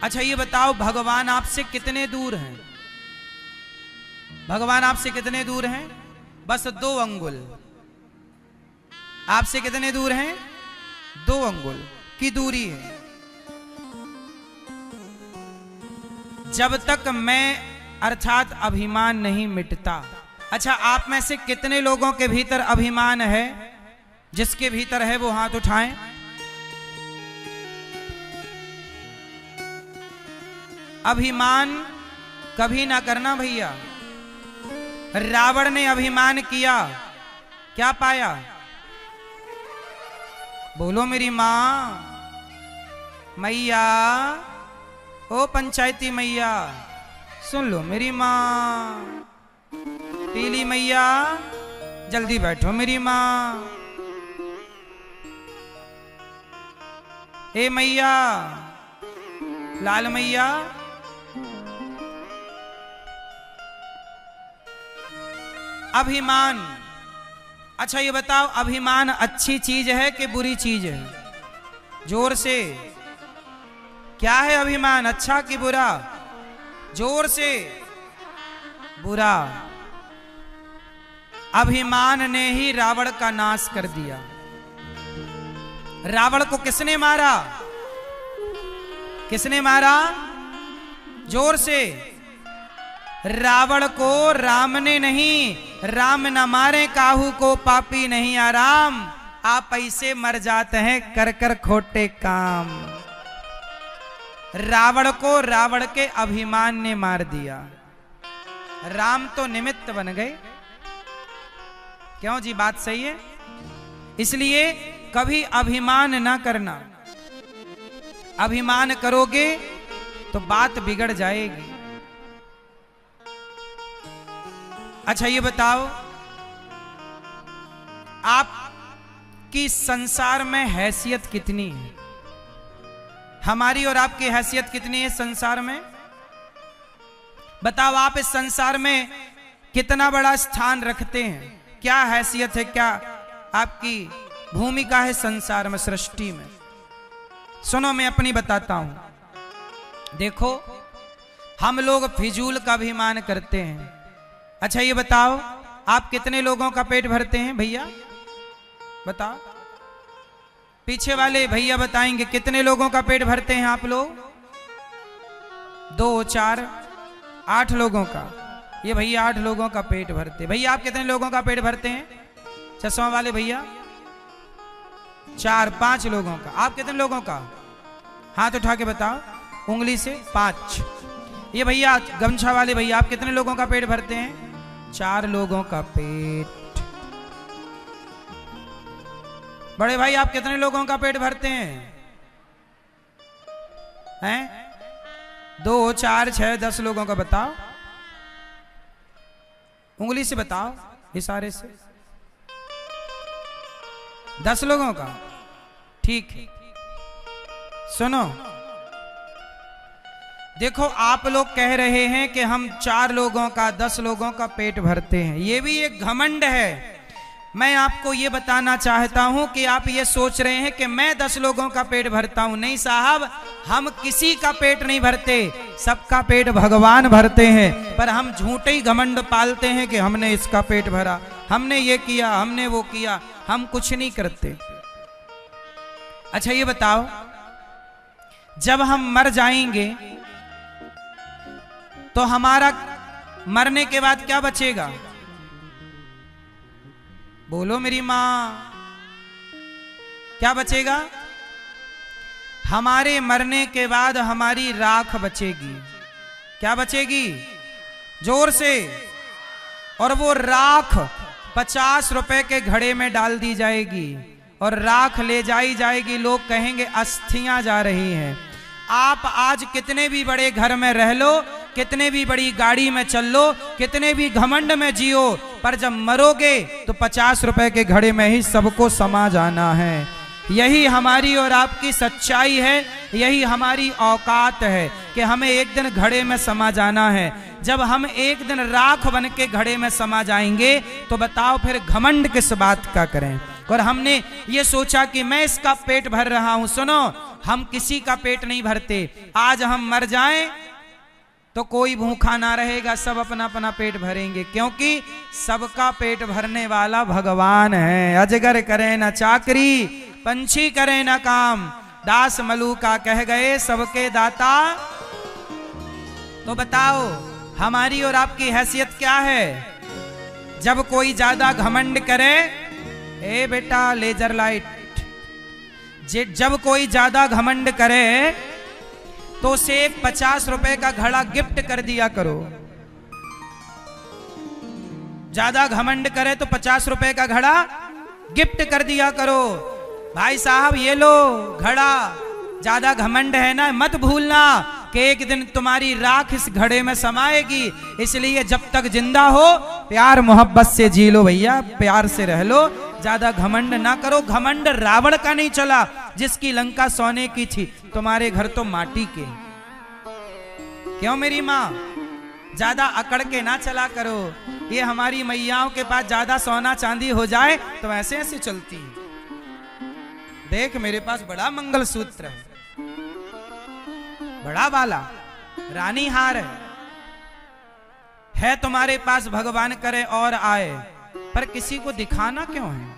अच्छा ये बताओ, भगवान आपसे कितने दूर हैं? भगवान आपसे कितने दूर हैं? बस 2 अंगुल। आपसे कितने दूर हैं? 2 अंगुल की दूरी है। जब तक मैं अर्थात अभिमान नहीं मिटता। अच्छा, आप में से कितने लोगों के भीतर अभिमान है? जिसके भीतर है वो हाथ उठाएं। अभिमान कभी ना करना भैया। रावण ने अभिमान किया, क्या पाया? बोलो मेरी मां, मैया, ओ पंचायती मैया, सुन लो मेरी मां। पीली मैया, जल्दी बैठो मेरी मां। ए मैया, लाल मैया, अभिमान। अच्छा ये बताओ, अभिमान अच्छी चीज है कि बुरी चीज है? जोर से, क्या है अभिमान, अच्छा कि बुरा? जोर से, बुरा। अभिमान ने ही रावण का नाश कर दिया। रावण को किसने मारा? किसने मारा? जोर से। रावण को राम ने नहीं, राम न मारे काहू को पापी नहीं आराम। आप ऐसे मर जाते हैं कर कर खोटे काम। रावण को रावण के अभिमान ने मार दिया। राम तो निमित्त बन गए। क्यों जी, बात सही है? इसलिए कभी अभिमान ना करना। अभिमान करोगे तो बात बिगड़ जाएगी। अच्छा ये बताओ, आपकी संसार में हैसियत कितनी है? हमारी और आपकी हैसियत कितनी है संसार में? बताओ, आप इस संसार में कितना बड़ा स्थान रखते हैं? क्या हैसियत है, क्या आपकी भूमिका है संसार में, सृष्टि में? सुनो, मैं अपनी बताता हूं। देखो, हम लोग फिजूल का अभिमान करते हैं। अच्छा ये बताओ, आप कितने लोगों का पेट भरते हैं भैया? बताओ। पीछे वाले भैया बताएंगे, कितने लोगों का पेट भरते हैं आप लोग? 2, 4, 8 लोगों का। ये भैया 8 लोगों का पेट भरते। भैया आप कितने लोगों का पेट भरते हैं? चश्मा वाले भैया 4, 5 लोगों का। आप कितने लोगों का? हाथ उठा के बताओ उंगली से। 5। ये भैया गमछा वाले भैया, आप कितने लोगों का पेट भरते हैं? 4 लोगों का पेट। बड़े भाई आप कितने लोगों का पेट भरते हैं? हैं? 2, 4, 6, 10 लोगों का। बताओ, उंगली से बताओ, इशारे से। 10 लोगों का, ठीक है। सुनो, देखो, आप लोग कह रहे हैं कि हम 4 लोगों का, 10 लोगों का पेट भरते हैं। ये भी एक घमंड है। मैं आपको ये बताना चाहता हूं कि आप ये सोच रहे हैं कि मैं 10 लोगों का पेट भरता हूं। नहीं साहब, हम किसी का पेट नहीं भरते, सबका पेट भगवान भरते हैं। पर हम झूठे ही घमंड पालते हैं कि हमने इसका पेट भरा, हमने ये किया, हमने वो किया। हम कुछ नहीं करते। अच्छा ये बताओ, जब हम मर जाएंगे तो हमारा मरने के बाद क्या बचेगा? बोलो मेरी मां, क्या बचेगा? हमारे मरने के बाद हमारी राख बचेगी। क्या बचेगी? जोर से। और वो राख 50 रुपए के घड़े में डाल दी जाएगी और राख ले जाई जाएगी। लोग कहेंगे अस्थियां जा रही हैं। आप आज कितने भी बड़े घर में रह लो, कितने भी बड़ी गाड़ी में चल लो, कितने भी घमंड में जियो, पर जब मरोगे तो 50 रुपए के घड़े में ही सबको समा जाना है। यही हमारी और आपकी सच्चाई है, यही हमारी औकात है कि हमें एक दिन घड़े में समा जाना है। जब हम एक दिन राख बन के घड़े में समा जाएंगे तो बताओ फिर घमंड किस बात का करें? और हमने ये सोचा कि मैं इसका पेट भर रहा हूं। सुनो, हम किसी का पेट नहीं भरते। आज हम मर जाएं तो कोई भूखा ना रहेगा, सब अपना अपना पेट भरेंगे, क्योंकि सबका पेट भरने वाला भगवान है। अजगर करे न चाकरी, पंछी करे न काम, दास मलूका कह गए सबके दाता। तो बताओ हमारी और आपकी हैसियत क्या है? जब कोई ज्यादा घमंड करे, ए बेटा लेजर लाइट, जब कोई ज्यादा घमंड करे तो उसे एक 50 रुपए का घड़ा गिफ्ट कर दिया करो। ज्यादा घमंड करे तो 50 रुपए का घड़ा गिफ्ट कर दिया करो। भाई साहब ये लो घड़ा, ज्यादा घमंड है ना, मत भूलना कि एक दिन तुम्हारी राख इस घड़े में समाएगी। इसलिए जब तक जिंदा हो प्यार मोहब्बत से जी लो भैया, प्यार से रह लो, ज्यादा घमंड ना करो। घमंड रावण का नहीं चला, जिसकी लंका सोने की थी, तुम्हारे घर तो माटी के। क्यों मेरी माँ? ज्यादा अकड़ के ना चला करो। ये हमारी मैयाओं के पास ज्यादा सोना चांदी हो जाए तो ऐसे ऐसे चलती है। देख मेरे पास बड़ा मंगलसूत्र है, बड़ा वाला रानी हार है तुम्हारे पास, भगवान करे और आए, पर किसी को दिखाना क्यों है?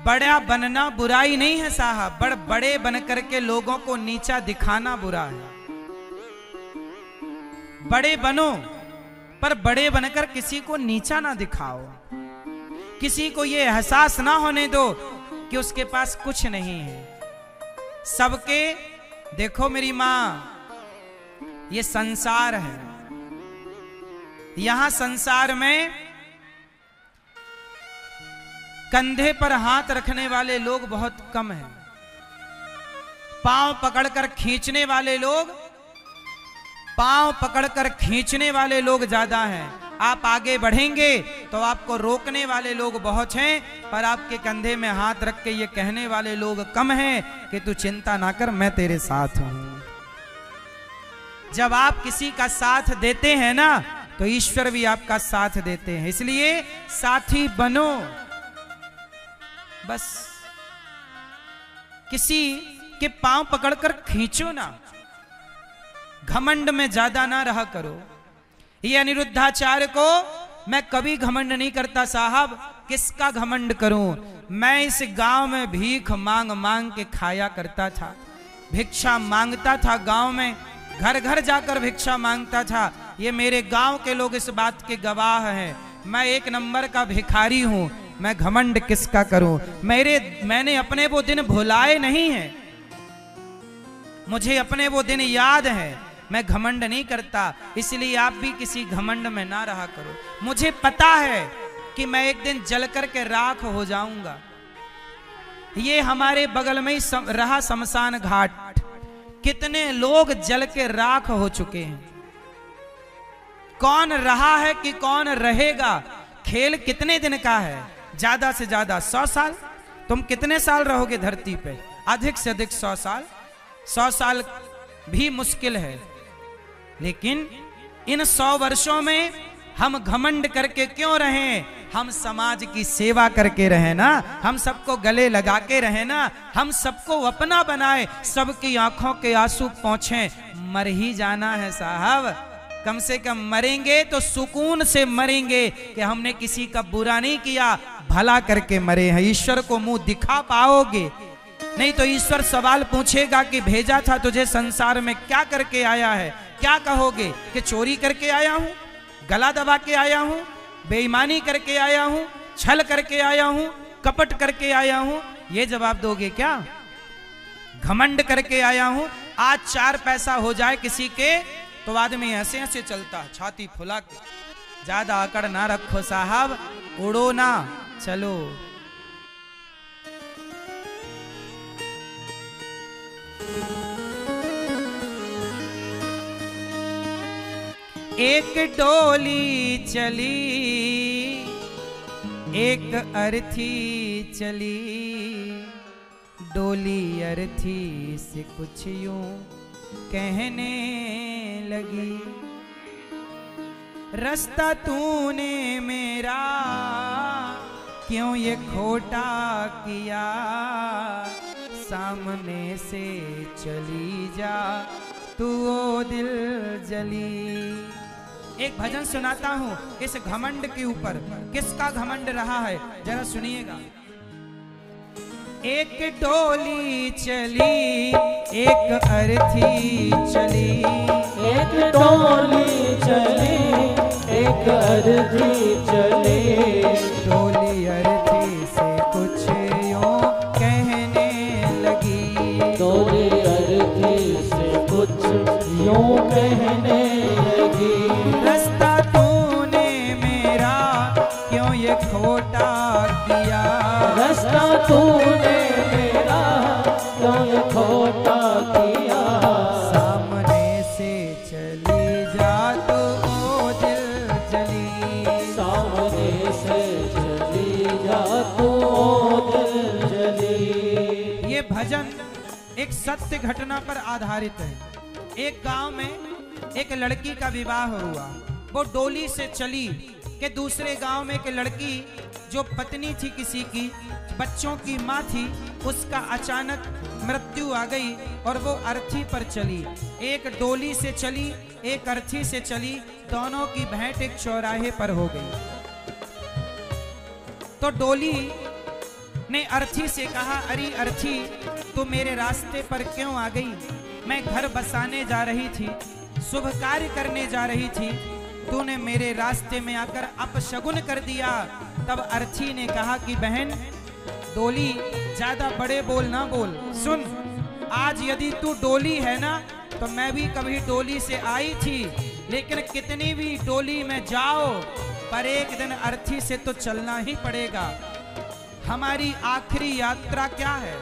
बड़ा बनना बुराई नहीं है साहब, बड़े बन करके लोगों को नीचा दिखाना बुरा है। बड़े बनो, पर बड़े बनकर किसी को नीचा ना दिखाओ। किसी को यह एहसास ना होने दो कि उसके पास कुछ नहीं है। सबके देखो मेरी मां, ये संसार है, यहां संसार में कंधे पर हाथ रखने वाले लोग बहुत कम हैं। पांव पकड़कर खींचने वाले लोग, पांव पकड़कर खींचने वाले लोग ज्यादा हैं। आप आगे बढ़ेंगे तो आपको रोकने वाले लोग बहुत हैं, पर आपके कंधे में हाथ रख के ये कहने वाले लोग कम हैं कि तू चिंता ना कर, मैं तेरे साथ हूं। जब आप किसी का साथ देते हैं ना तो ईश्वर भी आपका साथ देते हैं। इसलिए साथी बनो, बस किसी के पांव पकड़कर खींचो ना, घमंड में ज्यादा ना रहा करो। ये अनिरुद्धाचार्य को मैं कभी घमंड नहीं करता साहब, किसका घमंड करूं? मैं इस गांव में भीख मांग मांग के खाया करता था, भिक्षा मांगता था गांव में, घर घर जाकर भिक्षा मांगता था। ये मेरे गांव के लोग इस बात के गवाह हैं, मैं एक नंबर का भिखारी हूं। मैं घमंड किसका करूं? मैंने अपने वो दिन भुलाए नहीं हैं, मुझे अपने वो दिन याद है। मैं घमंड नहीं करता, इसलिए आप भी किसी घमंड में ना रहा करो। मुझे पता है कि मैं एक दिन जल कर के राख हो जाऊंगा। ये हमारे बगल में ही रहा शमशान घाट, कितने लोग जल के राख हो चुके हैं। कौन रहा है कि कौन रहेगा? खेल कितने दिन का है? ज्यादा से ज्यादा 100 साल। तुम कितने साल रहोगे धरती पे? अधिक से अधिक 100 साल। 100 साल भी मुश्किल है, लेकिन इन 100 वर्षों में हम घमंड करके क्यों रहें? हम समाज की सेवा करके रहे ना, हम सबको गले लगा के रहे ना, हम सबको अपना बनाए, सबकी आंखों के आंसू पहुंचे। मर ही जाना है साहब, कम से कम मरेंगे तो सुकून से मरेंगे कि हमने किसी का बुरा नहीं किया, भला करके मरे हैं। ईश्वर को मुंह दिखा पाओगे? नहीं तो ईश्वर सवाल पूछेगा कि भेजा था तुझे संसार में, क्या करके आया है? क्या कहोगे कि चोरी करके आया हूं, गला दबा के आया हूं, बेईमानी करके आया हूं, छल करके आया हूं, कपट करके आया हूं? ये जवाब दोगे क्या? घमंड करके आया हूं। आज 4 पैसा हो जाए किसी के तो आदमी ऐसे ऐसे चलता, छाती फुला के। ज्यादा अकड़ ना रखो साहब, उड़ो ना, चलो। एक डोली चली, एक अर्थी चली, डोली अर्थी से कुछ यूं कहने लगी, रास्ता तूने मेरा क्यों ये खोटा किया, सामने से चली जा तू ओ दिल जली। एक भजन सुनाता हूं इस घमंड के ऊपर, किसका घमंड रहा है जरा सुनिएगा। एक डोली चली एक अर्थी चली, एक डोली चली एक अर्थी चली। डोली अर्थी से कुछ यूं कहने लगी, डोली अर्थी से कुछ यूं कहने लगी। रास्ता तूने मेरा क्यों ये खोटा किया, रास्ता तूने मेरा क्यों ये खोटा किया। सामने से चली जा तू ओ दिल जली, सामने से चली जा तू ओ दिल जली। ये भजन एक सत्य घटना पर आधारित है। एक गांव में एक लड़की का विवाह हुआ। वो डोली से चली कि दूसरे गांव में एक लड़की जो पत्नी थी किसी की, बच्चों की माँ थी, उसका अचानक मृत्यु आ गई और वो अर्थी पर चली। एक डोली से चली एक अर्थी से चली, दोनों की भेंट एक चौराहे पर हो गई। तो डोली ने अर्थी से कहा, अरे अर्थी तू मेरे रास्ते पर क्यों आ गई? मैं घर बसाने जा रही थी, शुभ कार्य करने जा रही थी, तूने मेरे रास्ते में आकर अपशगुन कर दिया। तब अर्थी ने कहा कि बहन डोली ज्यादा बड़े बोल ना बोल, सुन आज यदि तू डोली है ना तो मैं भी कभी डोली से आई थी, लेकिन कितनी भी डोली में जाओ पर एक दिन अर्थी से तो चलना ही पड़ेगा। हमारी आखिरी यात्रा क्या है?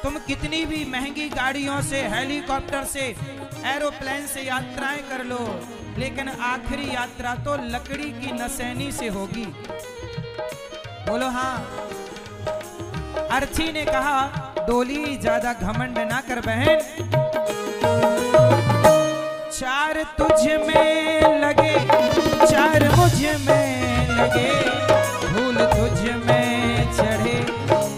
तुम कितनी भी महंगी गाड़ियों से, हेलीकॉप्टर से, एरोप्लेन से यात्राएं कर लो, लेकिन आखिरी यात्रा तो लकड़ी की नसैनी से होगी। बोलो हाँ। अर्थी ने कहा डोली ज्यादा घमंड ना कर बहन, चार तुझ में लगे चार मुझ में लगे, फूल तुझ में चढ़े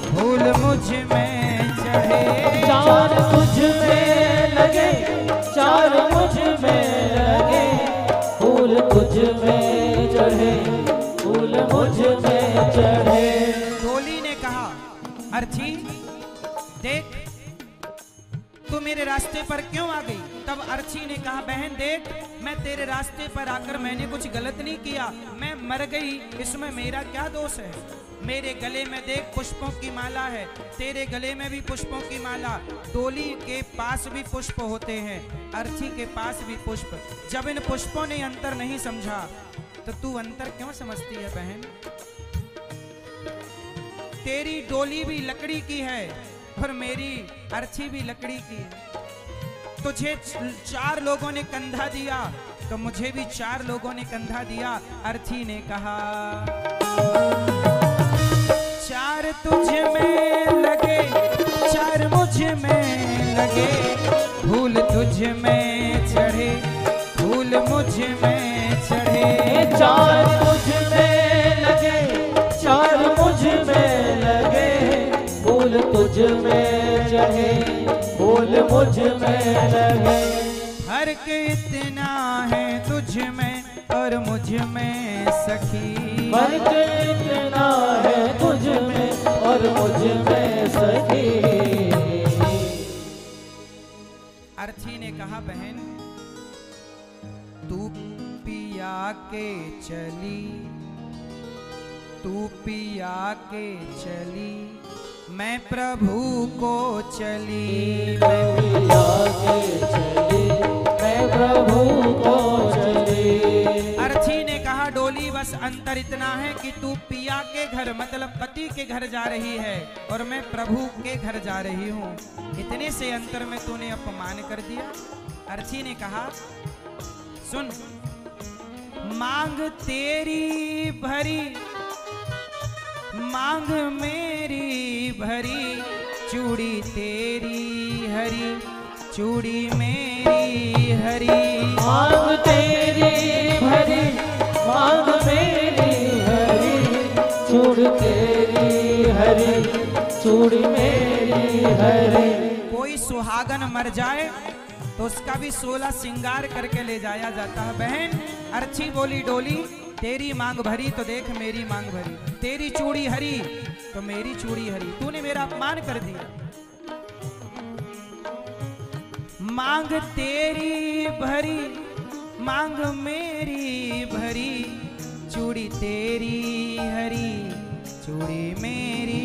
फूल मुझ में चढ़े। चार तुझ में लगे चार मुझ में लगे, फूल तुझ में चढ़े फूल मुझ में चढ़े। डोली ने कहा अर्थी देख तू मेरे रास्ते पर क्यों आ गई? तब अर्थी ने कहा बहन देख मैं तेरे रास्ते पर आकर मैंने कुछ गलत नहीं किया, मैं मर गई, इसमें मेरा क्या दोष है? मेरे गले में देख पुष्पों की माला है, तेरे गले में भी पुष्पों की माला, डोली के पास भी पुष्प होते हैं, अर्थी के पास भी पुष्प। जब इन पुष्पों ने अंतर नहीं समझा तो तू अंतर क्यों समझती है बहन? तेरी डोली भी लकड़ी की है और मेरी अर्थी भी लकड़ी की है। तुझे चार लोगों ने कंधा दिया तो मुझे भी चार लोगों ने कंधा दिया। अर्थी ने कहा चार तुझ में लगे चार मुझ में लगे, फूल तुझ में चढ़े फूल मुझ में चढ़े। चार तुझ में लगे चार मुझ में लगे, फूल तुझ में चढ़े फूल मुझ में लगे। फर्क इतना है तुझ में और मुझ में सखी, फर्क इतना है तुझ में और मुझ में सखी। अर्थी ने कहा बहन तू पिया के चली, तू पिया के चली, मैं प्रभु को चली, मैं पिया के चली, मैं प्रभु को चली। अर्थी ने कहा डोली बस अंतर इतना है कि तू पिया के घर मतलब पति के घर जा रही है और मैं प्रभु के घर जा रही हूँ, इतने से अंतर में तूने अपमान कर दिया। अर्थी ने कहा सुन मांग तेरी भरी मांग मेरी भरी, चूड़ी तेरी हरी चूड़ी मेरी हरी। मांग तेरी भरी मांग मेरी हरी, चूड़ी मेरी हरी। कोई सुहागन मर जाए तो उसका भी 16 श्रृंगार करके ले जाया जाता है। बहन अर्ची बोली डोली, तेरी मांग भरी तो देख मेरी मांग भरी, तेरी चूड़ी हरी तो मेरी चूड़ी हरी, तूने मेरा अपमान कर दिया। मांग तेरी भरी मांग मेरी भरी, चूड़ी तेरी हरी चूड़ी मेरी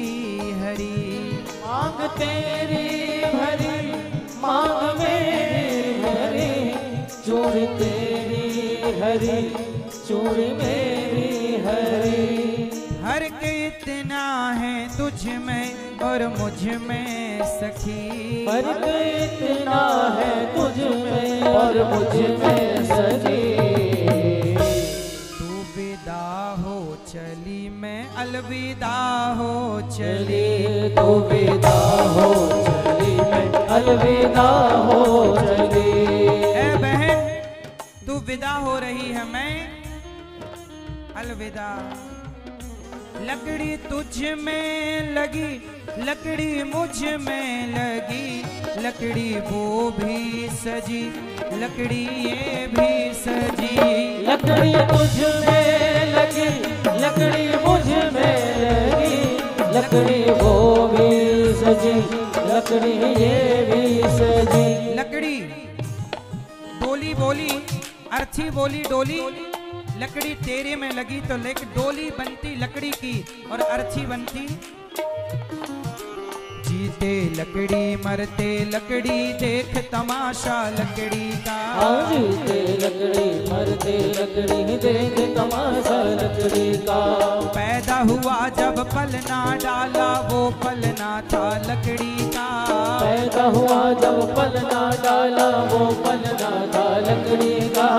हरी। मांग तेरी भरी मांग मेरी हरी, चूड़ी तेरी हरी चूड़ी मेरी हरी। फर्क इतना है तुझ में और मुझ में सखी, फर्क इतना है तुझ में और मुझ में सखी। तू विदा हो चली मैं अलविदा हो चली, तू विदा हो चली मैं अलविदा हो चली। ए बहन तू विदा हो रही है मैं अलविदा। लकड़ी तुझ में लगी लकड़ी मुझ में लगी, लकड़ी वो भी सजी लकड़ी ये भी सजी। लकड़ी तुझ में लगी लकड़ी मुझ में लगी, लकड़ी वो भी सजी लकड़ी ये भी सजी। लकड़ी डोली बोली अर्थी बोली डोली, लकड़ी तेरे में लगी तो लेक डोली बनती लकड़ी की और अर्थी बनती। जीते लकड़ी मरते लकड़ी देख तमाशा लकड़ी का, जीते लकड़ी मरते लकड़ी देख तमाशा लकड़ी का। पैदा हुआ जब पलना डाला वो पलना था लकड़ी का, पैदा हुआ जब पलना डाला वो पलना था लकड़ी का।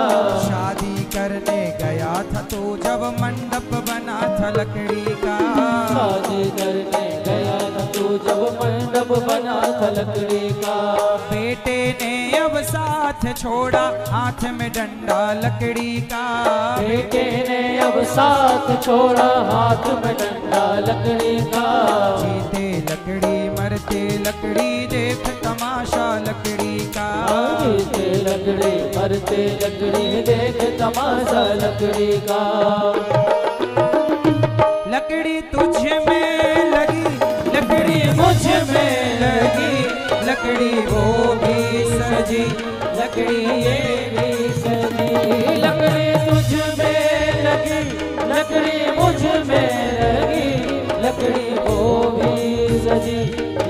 शादी करने गया था तो जब मंडप बना था लकड़ी का, शादी करने गया था तो जब मंडप बना था लकड़ी का। बेटे ने अब साथ छोड़ा हाथ में डंडा लकड़ी का, बेटे ने अब साथ छोड़ा हाथ में डंडा लकड़ी का। जीते लकड़ी मरते लकड़ी देख तमाशा लकड़ी का, जीते लकड़ी मरते लकड़ी देख तमाशा लकड़ी का। लकड़ी तुझ में लगी लकड़ी मुझ में लगी, लकड़ी वो भी सजी लकड़ी ये भी सजी। लकड़ी तुझ में लगी लकड़ी मुझ में लगी, लकड़ी वो भी सजी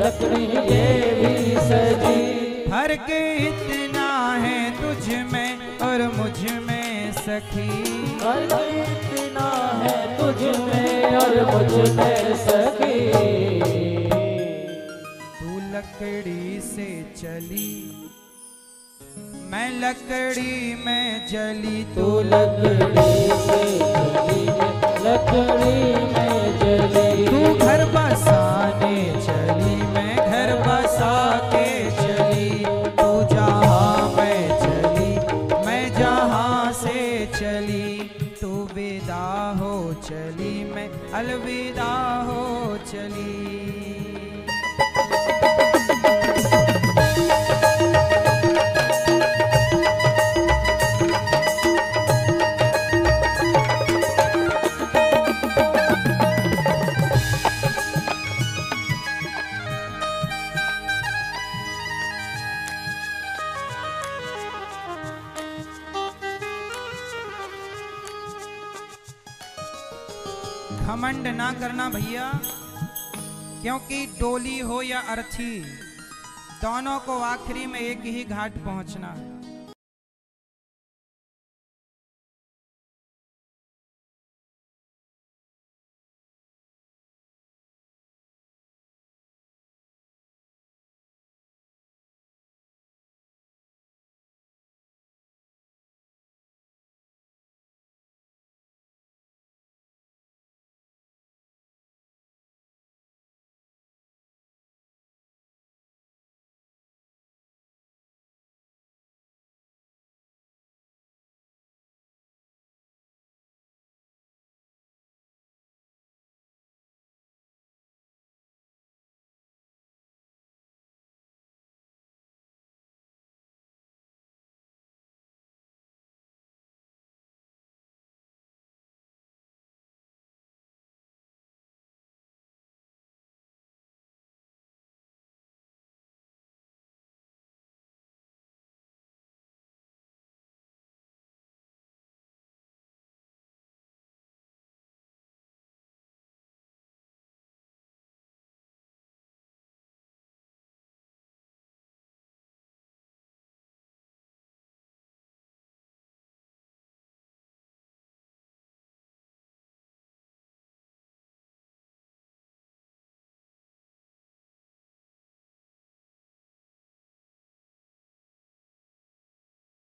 लकड़ी ये भी सजी। फर्क इतना है तुझ में और मुझ में सखी, फर्क इतना है तुझ में और मुझ में सखी। तू लकड़ी से चली मैं लकड़ी में जली, तू लकड़ी से चली लकड़ी में जली। तू घर बसाने चली मैं घर बसा के चली, तू जहाँ मैं चली मैं जहाँ से चली। तू विदा हो चली मैं अलविदा हो चली। घमंड ना करना भैया, क्योंकि डोली हो या अर्थी दोनों को आखिरी में एक ही घाट पहुंचना है।